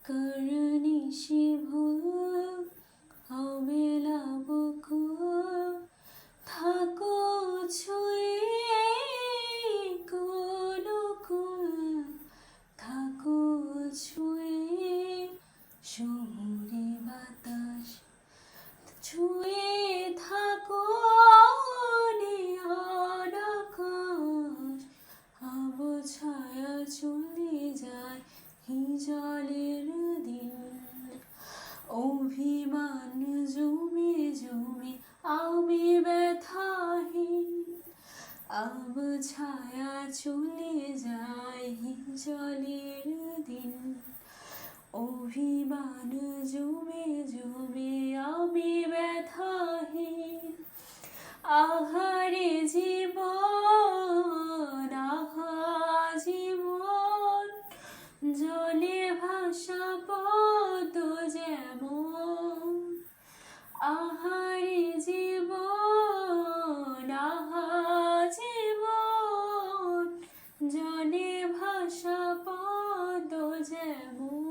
করনিশি ভুল অবেলা বকুল থাকো ছুঁয়ে কোলকুল থাকো ছুঁয়ে শহুরে বাতাস ছুঁয়ে থাকো নীল আকাশ আবছায়া চলে যায় হিজলের দিন অভিমান জমে জমে আমি ব্যথাহীন আবছায়া চলে যায় হিজলের দিন অভিমান জমে জমে আমি ব্যথাহীন আহারে জীবন আহা জীবন জলে ভাসা পদ যেমন আহারে জীবন আহা জীবন জলে ভাসা পদ যেমন